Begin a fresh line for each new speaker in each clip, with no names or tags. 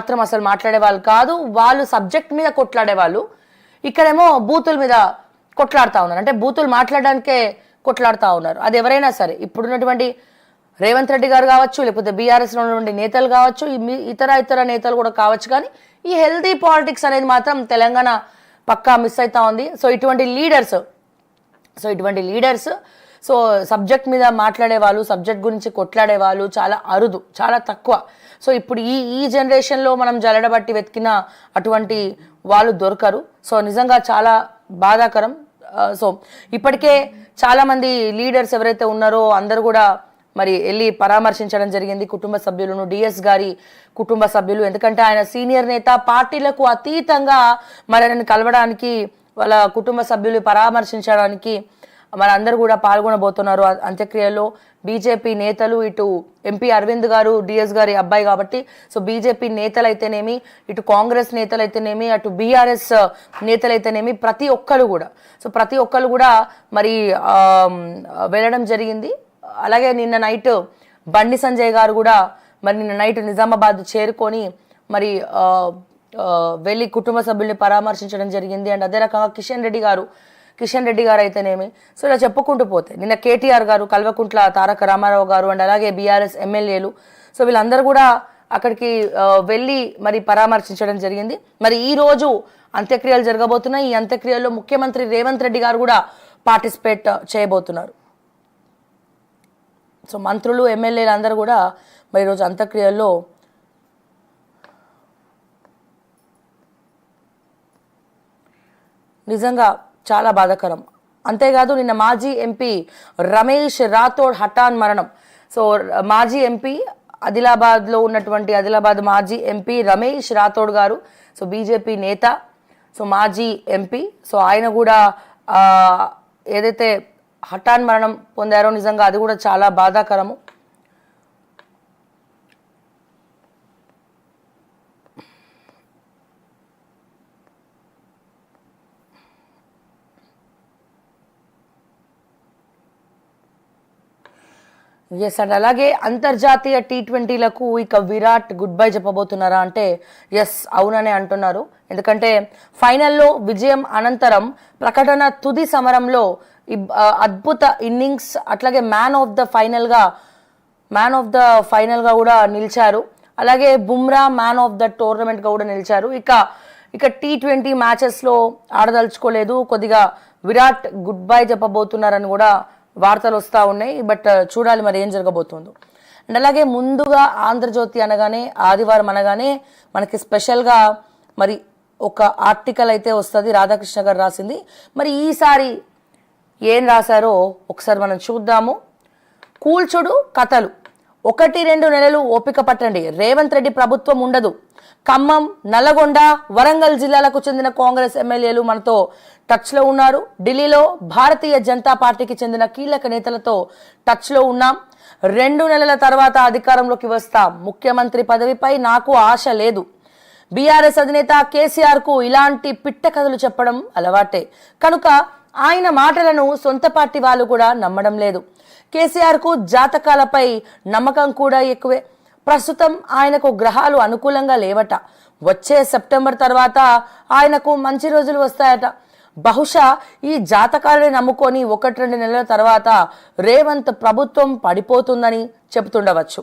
మాత్రం అసలు మాట్లాడే వాళ్ళు కాదు. వాళ్ళు సబ్జెక్ట్ మీద కొట్లాడే వాళ్ళు, ఇక్కడేమో బూతుల మీద కొట్లాడుతూ ఉన్నారు. అంటే బూతులు మాట్లాడడానికే కొట్లాడుతూ ఉన్నారు. అది ఎవరైనా సరే, ఇప్పుడున్నటువంటి రేవంత్ రెడ్డి గారు కావచ్చు, లేకపోతే బీఆర్ఎస్లో ఉన్నటువంటి నేతలు కావచ్చు, ఇతర నేతలు కూడా కావచ్చు. కానీ ఈ హెల్తీ పాలిటిక్స్ అనేది మాత్రం తెలంగాణ పక్కా మిస్ అవుతా ఉంది. సో ఇటువంటి లీడర్స్ సో సబ్జెక్ట్ మీద మాట్లాడే వాళ్ళు, సబ్జెక్ట్ గురించి కొట్లాడే వాళ్ళు చాలా అరుదు, చాలా తక్కువ. సో ఇప్పుడు ఈ జనరేషన్లో మనం జలడబట్టి వెతికిన అటువంటి వాళ్ళు దొరకరు. సో నిజంగా చాలా బాధాకరం. సో ఇప్పటికే చాలామంది లీడర్స్ ఎవరైతే ఉన్నారో అందరూ కూడా మరి వెళ్ళి పరామర్శించడం జరిగింది, కుటుంబ సభ్యులను, డిఎస్ గారి కుటుంబ సభ్యులు. ఎందుకంటే ఆయన సీనియర్ నేత, పార్టీలకు అతీతంగా మరి ఆయనను కలవడానికి, వాళ్ళ కుటుంబ సభ్యులు పరామర్శించడానికి మరి అందరూ కూడా పాల్గొనబోతున్నారు అంత్యక్రియలో. బీజేపీ నేతలు, ఇటు ఎంపీ అరవింద్ గారు డిఎస్ గారి అబ్బాయి కాబట్టి, సో బీజేపీ నేతలైతేనేమి, ఇటు కాంగ్రెస్ నేతలైతేనేమి, అటు బీఆర్ఎస్ నేతలైతేనేమి, ప్రతి ఒక్కరు కూడా మరి వెళ్ళడం జరిగింది. అలాగే నిన్న నైట్ బండి సంజయ్ గారు కూడా మరి నిన్న నైట్ నిజామాబాద్ చేరుకొని మరి వెళ్ళి కుటుంబ సభ్యుల్ని పరామర్శించడం జరిగింది. అండ్ అదే రకంగా కిషన్ రెడ్డి గారు అయితేనేమి, సో ఇలా చెప్పుకుంటూ పోతే నిన్న కేటీఆర్ గారు, కల్వకుంట్ల తారక రామారావు గారు, అండ్ అలాగే బీఆర్ఎస్ ఎమ్మెల్యేలు, సో వీళ్ళందరూ కూడా అక్కడికి వెళ్ళి మరి పరామర్శించడం జరిగింది. మరి ఈ రోజు అంత్యక్రియలు జరగబోతున్నాయి. ఈ అంత్యక్రియల్లో ముఖ్యమంత్రి రేవంత్ రెడ్డి గారు కూడా పార్టిసిపేట్ చేయబోతున్నారు. సో మంత్రులు, ఎమ్మెల్యేలు అందరూ కూడా మరి ఈరోజు అంత్యక్రియల్లో నిజంగా చాలా బాధాకరం. అంతేకాదు నిన్న మాజీ ఎంపీ రమేష్ రాథోడ్ హఠాన్ మరణం. సో మాజీ ఎంపీ ఆదిలాబాద్ మాజీ ఎంపీ రమేష్ రాథోడ్ గారు, సో బీజేపీ నేత, సో మాజీ ఎంపీ, సో ఆయన కూడా ఏదైతే హఠాన్ మరణం పొందారో నిజంగా అది కూడా చాలా బాధాకరము. ఎస్ అండ్ అలాగే అంతర్జాతీయ T20లకు ఇక విరాట్ గుడ్ బై చెప్పబోతున్నారా అంటే ఎస్ అవుననే అంటున్నారు. ఎందుకంటే ఫైనల్లో విజయం అనంతరం ప్రకటన తుది సమరంలో అద్భుత ఇన్నింగ్స్, అట్లాగే మ్యాన్ ఆఫ్ ద ఫైనల్గా కూడా నిలిచారు. అలాగే బుమ్రా మ్యాన్ ఆఫ్ ద టోర్నమెంట్గా కూడా నిలిచారు. ఇక T20 మ్యాచెస్లో ఆడదలుచుకోలేదు. కొద్దిగా విరాట్ గుడ్ బై చెప్పబోతున్నారని కూడా వార్తలు వస్తూ ఉన్నాయి. బట్ చూడాలి మరి ఏం జరగబోతుందో. అండ్ అలాగే ముందుగా ఆంధ్రజ్యోతి అనగానే, ఆదివారం అనగానే మనకి స్పెషల్గా మరి ఒక ఆర్టికల్ అయితే వస్తుంది, రాధాకృష్ణ గారు రాసింది. మరి ఈసారి ఏం రాశారో ఒకసారి మనం చూద్దాము. కూల్చుడు కథలు, 1-2 నెలలు ఓపిక పట్టండి, రేవంత్ రెడ్డి ప్రభుత్వం ఉండదు. ఖమ్మం, నల్లగొండ, వరంగల్ జిల్లాలకు చెందిన కాంగ్రెస్ ఎమ్మెల్యేలు మనతో టచ్లో ఉన్నారు. ఢిల్లీలో భారతీయ జనతా పార్టీకి చెందిన కీలక నేతలతో టచ్లో ఉన్నాం. 2 నెలల తర్వాత అధికారంలోకి వస్తాం. ముఖ్యమంత్రి పదవిపై నాకు ఆశ లేదు. బీఆర్ఎస్ అధినేత కేసీఆర్ కు ఇలాంటి పిట్ట కథలు చెప్పడం అలవాటే, కనుక ఆయన మాటలను సొంత పార్టీ వాళ్ళు కూడా నమ్మడం లేదు. కేసీఆర్ కు జాతకాలపై నమ్మకం కూడా ఎక్కువే. ప్రస్తుతం ఆయనకు గ్రహాలు అనుకూలంగా లేవట. వచ్చే సెప్టెంబర్ తర్వాత ఆయనకు మంచి రోజులు వస్తాయట. బహుశా ఈ జాతకాలని నమ్ముకొని 1-2 నెలల తర్వాత రేవంత్ ప్రభుత్వం పడిపోతుందని చెబుతుండవచ్చు.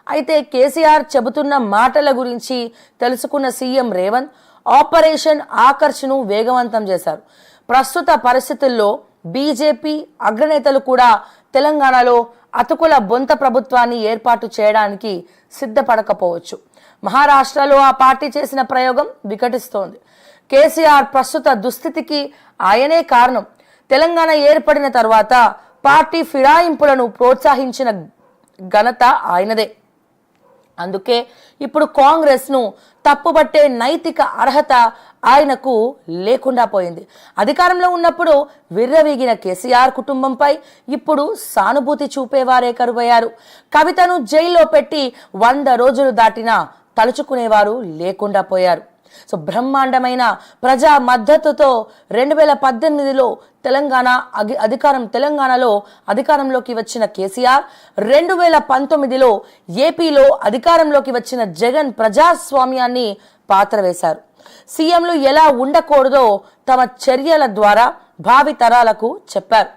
అయితే కేసీఆర్ చెబుతున్న మాటల గురించి తెలుసుకున్న సీఎం రేవంత్ ఆపరేషన్ ఆకర్ష్ను వేగవంతం చేశారు. ప్రస్తుత పరిస్థితుల్లో బీజేపీ అగ్రనేతలు కూడా తెలంగాణలో అతుకుల బొంత ప్రభుత్వాన్ని ఏర్పాటు చేయడానికి సిద్ధపడకపోవచ్చు. మహారాష్ట్రలో ఆ పార్టీ చేసిన ప్రయోగం వికటిస్తోంది. కేసీఆర్ ప్రస్తుత దుస్థితికి ఆయనే కారణం. తెలంగాణ ఏర్పడిన తర్వాత పార్టీ ఫిరాయింపులను ప్రోత్సహించిన ఘనత ఆయనదే. అందుకే ఇప్పుడు కాంగ్రెస్ను తప్పుబట్టే నైతిక అర్హత ఆయనకు లేకుండా పోయింది. అధికారంలో ఉన్నప్పుడు విర్రవీగిన కేసీఆర్ కుటుంబంపై ఇప్పుడు సానుభూతి చూపేవారే కరువయ్యారు. కవితను జైల్లో పెట్టి 100 రోజులు దాటినా తలుచుకునేవారు లేకుండా పోయారు. సో బ్రహ్మాండమైన ప్రజా మద్దతుతో 2018లో తెలంగాణలో అధికారంలోకి వచ్చిన కేసీఆర్ 2019లో ఏపీలో అధికారంలోకి వచ్చిన జగన్ ప్రజాస్వామ్యాన్ని పాతరవేశారు. సీఎంలు ఎలా ఉండకూడదో తమ చర్యల ద్వారా భావి తరాలకు చెప్పారు.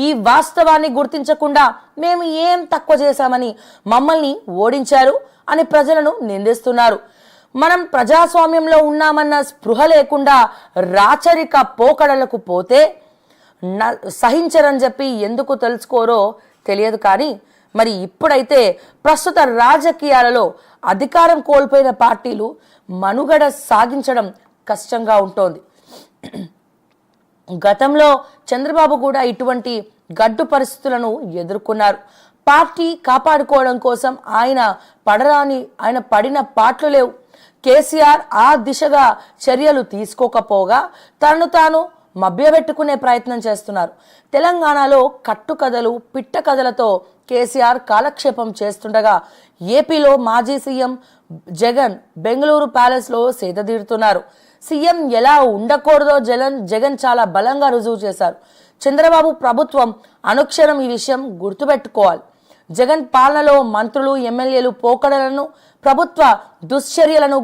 ఈ వాస్తవాన్ని గుర్తించకుండా మేము ఏం తక్కువ చేశామని మమ్మల్ని ఓడించారు అని ప్రజలను నిందిస్తున్నారు. మనం ప్రజాస్వామ్యంలో ఉన్నామన్న స్పృహ లేకుండా రాచరిక పోకడలకు పోతే సహించరని చెప్పి ఎందుకు తెలుసుకోరో తెలియదు. కానీ మరి ఇప్పుడైతే ప్రస్తుత రాజకీయాలలో అధికారం కోల్పోయిన పార్టీలు మనుగడ సాగించడం కష్టంగా ఉంటోంది. గతంలో చంద్రబాబు కూడా ఇటువంటి గడ్డు పరిస్థితులను ఎదుర్కొన్నారు. పార్టీ కాపాడుకోవడం కోసం ఆయన పడిన పాటలు లేవు. కేసీఆర్ ఆ దిశగా చర్యలు తీసుకోకపోగా తనను తాను మభ్యపెట్టుకునే ప్రయత్నం చేస్తున్నారు. తెలంగాణలో కట్టుకథలు పిట్ట కథలతో కేసీఆర్ కాలక్షేపం చేస్తుండగా ఏపీలో మాజీ సీఎం జగన్ బెంగళూరు ప్యాలెస్లో సేదతీరుతున్నారు. సీఎం ఎలా ఉండకూడదో జగన్ చాలా బలంగా రుజువు చేశారు. చంద్రబాబు ప్రభుత్వం అనుక్షణం ఈ విషయం గుర్తుపెట్టుకోవాలి. జగన్ పాలనలో మంత్రులు ఎమ్మెల్యేలు పోకడలను ప్రభుత్వ దుశ్చర్యలను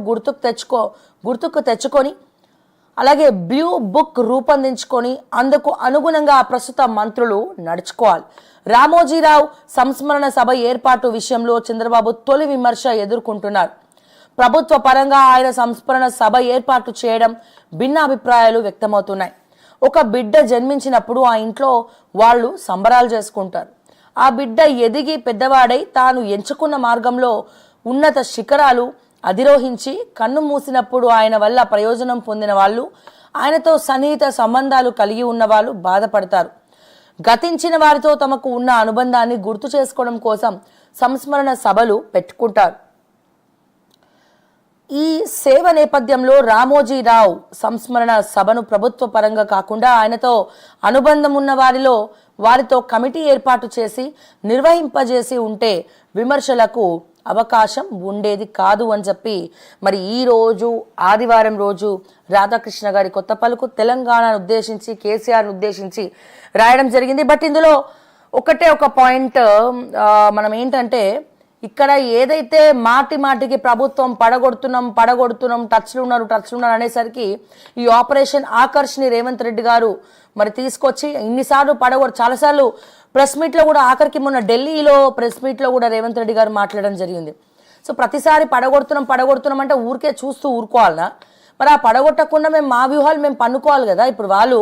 గుర్తుకు తెచ్చుకొని అలాగే బ్లూ బుక్ రూపొందించుకొని అందుకు అనుగుణంగా ప్రస్తుత మంత్రులు నడుచుకోవాలి. రామోజీరావు సంస్మరణ సభ ఏర్పాటు విషయంలో చంద్రబాబు తొలి విమర్శ ఎదుర్కొంటున్నారు. ప్రభుత్వ పరంగా ఆయన సంస్మరణ సభ ఏర్పాటు చేయడం భిన్న అభిప్రాయాలు వ్యక్తమవుతున్నాయి. ఒక బిడ్డ జన్మించినప్పుడు ఆ ఇంట్లో వాళ్ళు సంబరాలు చేసుకుంటారు. ఆ బిడ్డ ఎదిగి పెద్దవాడై తాను ఎంచుకున్న మార్గంలో ఉన్నత శిఖరాలు అధిరోహించి కన్ను మూసినప్పుడు ఆయన వల్ల ప్రయోజనం పొందిన వాళ్ళు, ఆయనతో సన్నిహిత సంబంధాలు కలిగి ఉన్న వాళ్ళు బాధపడతారు. గతించిన వారితో తమకు ఉన్న అనుబంధాన్ని గుర్తు చేసుకోవడం కోసం సంస్మరణ సభలు పెట్టుకుంటారు. ఈ సేవ నేపథ్యంలో రామోజీరావు సంస్మరణ సభను ప్రభుత్వ పరంగా కాకుండా ఆయనతో అనుబంధం ఉన్న వారితో కమిటీ ఏర్పాటు చేసి నిర్వహింపజేసి ఉంటే విమర్శలకు అవకాశం ఉండేది కాదు అని చెప్పి మరి ఈ రోజు ఆదివారం రోజు రాధాకృష్ణ గారి కొత్త పలుకు తెలంగాణను ఉద్దేశించి కేసీఆర్ను ఉద్దేశించి రాయడం జరిగింది. బట్ ఇందులో ఒక పాయింట్ మనం ఏంటంటే ఇక్కడ ఏదైతే మాటికి ప్రభుత్వం పడగొడుతున్నాం టచ్లు ఉన్నారు అనేసరికి ఈ ఆపరేషన్ ఆకర్ష్ని రేవంత్ రెడ్డి గారు మరి తీసుకొచ్చి ఇన్నిసార్లు చాలాసార్లు ప్రెస్ మీట్లో కూడా ఆఖరికి మొన్న ఢిల్లీలో ప్రెస్ మీట్లో కూడా రేవంత్ రెడ్డి గారు మాట్లాడడం జరిగింది. సో ప్రతిసారి పడగొడుతున్నాం అంటే ఊరికే చూస్తూ ఊరుకోవాలనా? మరి ఆ పడగొట్టకుండా మా వ్యూహాలు మేము పన్నుకోవాలి కదా. ఇప్పుడు వాళ్ళు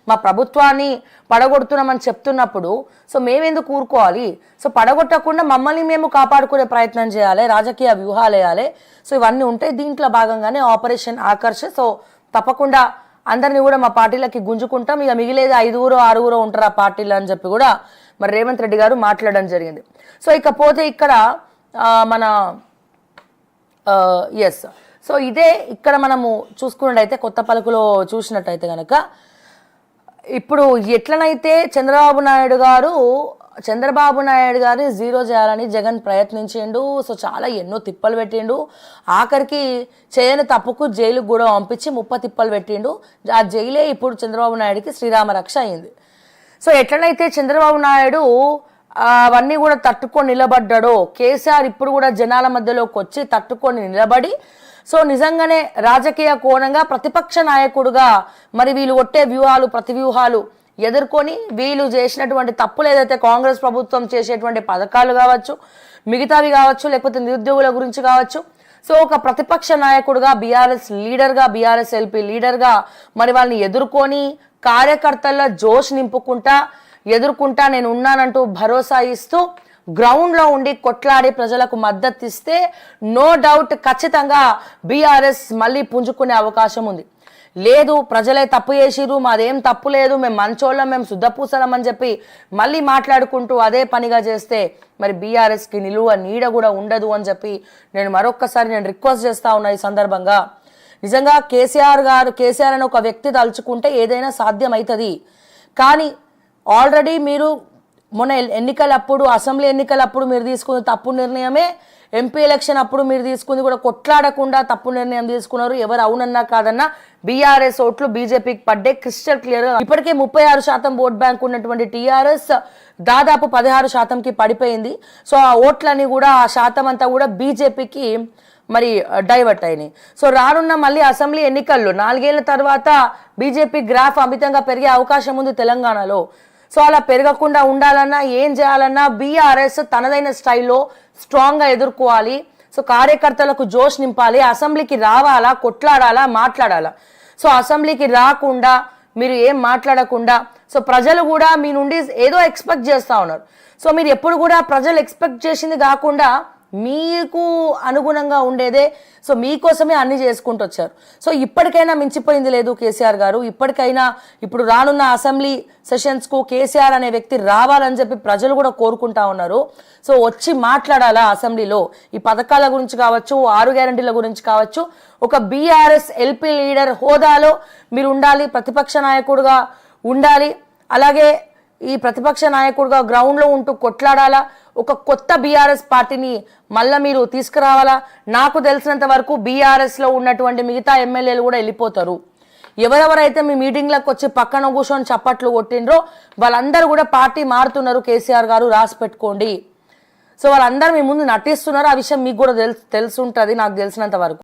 మా ప్రభుత్వాన్ని పడగొడుతున్నామని చెప్తున్నప్పుడు సో మేమెందుకు ఊరుకోవాలి? సో పడగొట్టకుండా మమ్మల్ని మేము కాపాడుకునే ప్రయత్నం చేయాలి, రాజకీయ వ్యూహాలు వేయాలి. సో ఇవన్నీ ఉంటాయి. దీంట్లో భాగంగానే ఆపరేషన్ ఆకర్ష్. సో తప్పకుండా అందరినీ కూడా మా పార్టీలకి గుంజుకుంటాం, ఇక మిగిలేదు 5-6 ఉంటారు ఆ పార్టీలు అని చెప్పి కూడా మరి రేవంత్ రెడ్డి గారు మాట్లాడడం జరిగింది. సో ఇకపోతే ఇక్కడ మన సో ఇదే ఇక్కడ మనము చూసుకున్నట్టయితే కొత్త పలుకులో చూసినట్టయితే కనుక ఇప్పుడు ఎట్లనైతే చంద్రబాబు నాయుడు గారిని జీరో చేయాలని జగన్ ప్రయత్నించిండు. సో చాలా ఎన్నో తిప్పలు పెట్టిండు. ఆఖరికి చేయని తప్పుకు జైలుకు కూడా పంపించి 30 తిప్పలు పెట్టిండు. ఆ జైలే ఇప్పుడు చంద్రబాబు నాయుడుకి శ్రీరామ రక్ష అయింది. సో ఎట్లనైతే చంద్రబాబు నాయుడు అవన్నీ కూడా తట్టుకొని నిలబడ్డాడో కేసీఆర్ ఇప్పుడు కూడా జనాల మధ్యలోకి వచ్చి తట్టుకొని నిలబడి సో నిజంగానే రాజకీయ కోణంగా ప్రతిపక్ష నాయకుడుగా మరి వీళ్ళు కొట్టే ప్రతివ్యూహాలు ఎదుర్కొని వీళ్ళు చేసినటువంటి తప్పులు ఏదైతే కాంగ్రెస్ ప్రభుత్వం చేసేటువంటి పథకాలు కావచ్చు, మిగతావి కావచ్చు, లేకపోతే నిరుద్యోగుల గురించి కావచ్చు, సో ఒక ప్రతిపక్ష నాయకుడుగా బీఆర్ఎస్ ఎల్పీ లీడర్గా మరి వాళ్ళని ఎదుర్కొని కార్యకర్తల జోష్ నింపుకుంటా ఎదుర్కొంటా నేను ఉన్నానంటూ భరోసా ఇస్తూ గ్రౌండ్లో ఉండి కొట్లాడి ప్రజలకు మద్దతు ఇస్తే నో డౌట్ ఖచ్చితంగా బీఆర్ఎస్ మళ్ళీ పుంజుకునే అవకాశం ఉంది. లేదు ప్రజలే తప్పు చేసిరు, మాదేం తప్పు లేదు, మేము మంచోళ్ళం, మేము శుద్ధపూసలం అని చెప్పి మళ్ళీ మాట్లాడుకుంటూ అదే పనిగా చేస్తే మరి బీఆర్ఎస్కి నిలువ నీడ కూడా ఉండదు అని చెప్పి నేను మరొక్కసారి రిక్వెస్ట్ చేస్తా ఉన్నా. ఈ సందర్భంగా నిజంగా కేసీఆర్ అని ఒక వ్యక్తి తలుచుకుంటే ఏదైనా సాధ్యమవుతుంది. కానీ ఆల్రెడీ మీరు మొన్న అసెంబ్లీ ఎన్నికలప్పుడు మీరు తీసుకున్న తప్పు నిర్ణయమే ఎంపీ ఎలక్షన్ అప్పుడు మీరు తీసుకుంది కూడా కొట్లాడకుండా తప్పు నిర్ణయం తీసుకున్నారు. ఎవరు అవునన్నా కాదన్నా బీఆర్ఎస్ ఓట్లు బీజేపీకి పడ్డే క్రిస్టల్ క్లియర్. ఇప్పటికే 36% ఓట్ బ్యాంక్ ఉన్నటువంటి టీఆర్ఎస్ దాదాపు 16%కి పడిపోయింది. సో ఆ ఓట్లని కూడా ఆ శాతం అంతా కూడా బీజేపీకి మరి డైవర్ట్ అయినాయి. సో రానున్న మళ్ళీ అసెంబ్లీ ఎన్నికల్లో 4 ఏళ్ల తర్వాత బీజేపీ గ్రాఫ్ అమితంగా పెరిగే అవకాశం ఉంది తెలంగాణలో. సో అలా పెరగకుండా ఉండాలన్నా ఏం చేయాలన్నా బీఆర్ఎస్ తనదైన స్టైల్లో స్ట్రాంగ్గా ఎదుర్కోవాలి. సో కార్యకర్తలకు జోష్ నింపాలి, అసెంబ్లీకి రావాలా, కొట్లాడాలా, మాట్లాడాలా. సో అసెంబ్లీకి రాకుండా మీరు ఏం మాట్లాడకుండా సో ప్రజలు కూడా మీ నుండి ఏదో ఎక్స్పెక్ట్ చేస్తూ ఉన్నారు. సో మీరు ఎప్పుడు కూడా ప్రజలు ఎక్స్పెక్ట్ చేసింది కాకుండా మీకు అనుగుణంగా ఉండేదే, సో మీకోసమే అన్ని చేసుకుంటూ వచ్చారు. సో ఇప్పటికైనా మించిపోయింది లేదు కేసీఆర్ గారు. ఇప్పటికైనా ఇప్పుడు రానున్న అసెంబ్లీ సెషన్స్కు కేసీఆర్ అనే వ్యక్తి రావాలని చెప్పి ప్రజలు కూడా కోరుకుంటా ఉన్నారు. సో వచ్చి మాట్లాడాలా అసెంబ్లీలో, ఈ పథకాల గురించి కావచ్చు, 6 గ్యారెంటీల గురించి కావచ్చు. ఒక బీఆర్ఎస్ ఎల్పీ లీడర్ హోదాలో మీరు ఉండాలి, ప్రతిపక్ష నాయకుడుగా ఉండాలి. అలాగే ఈ ప్రతిపక్ష నాయకుడుగా గ్రౌండ్లో ఉంటూ కొట్లాడాలా. ఒక కొత్త బీఆర్ఎస్ పార్టీని మళ్ళీ మీరు తీసుకురావాలా. నాకు తెలిసినంత వరకు బీఆర్ఎస్లో ఉన్నటువంటి మిగతా ఎమ్మెల్యేలు కూడా వెళ్ళిపోతారు. ఎవరెవరైతే మీ మీటింగ్లకు వచ్చి పక్కన కూర్చొని చప్పట్లు కొట్టిండ్రో వాళ్ళందరూ కూడా పార్టీ మారుతున్నారు. కేసీఆర్ గారు రాసి పెట్టుకోండి. సో వాళ్ళందరూ మీ ముందు నటిస్తున్నారు. ఆ విషయం మీకు కూడా తెలుసుంటుంది నాకు తెలిసినంత వరకు.